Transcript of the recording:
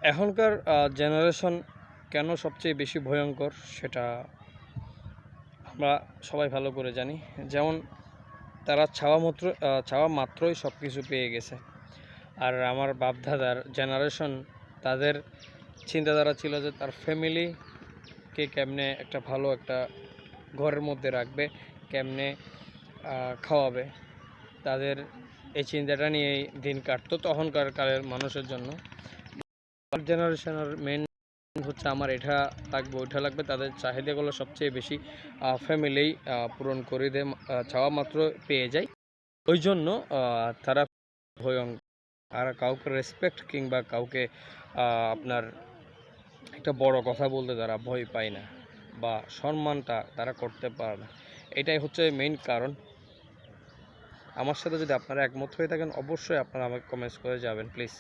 এখনকার জেনারেশন কেন সবচেয়ে বেশি ভয়ঙ্কর সেটা আমরা সবাই ভালো করে জানি। যেমন তারা চাওয়া মাত্রই সব কিছু পেয়ে গেছে। আর আমার বাপ-দাদার জেনারেশন, তাদের চিন্তাধারা ছিল যে তার ফ্যামিলিকে কেমনে একটা ভালো একটা ঘরের মধ্যে রাখবে, কেমনে খাওয়াবে। তাদের এই চিন্তাটা নিয়েই দিন কাটতো তখনকার কালের মানুষের জন্য। জেনারেশনের মেন হচ্ছে আমার এটা লাগবে ওইটা লাগবে, তাদের চাহিদাগুলো সবচেয়ে বেশি ফ্যামিলি পূরণ করে দেয়, চাওয়া মাত্র পেয়ে যায়। ওই জন্য তারা ভয়ঙ্কর। আর কাউকে রেসপেক্ট কিংবা কাউকে আপনার একটা বড় কথা বলতে তারা ভয় পায় না, বা সম্মানটা তারা করতে পারে না। এটাই হচ্ছে মেইন কারণ। আমার সাথে যদি আপনারা একমত হয়ে থাকেন অবশ্যই আপনারা আমাকে কমেন্টস করে যাবেন প্লিজ।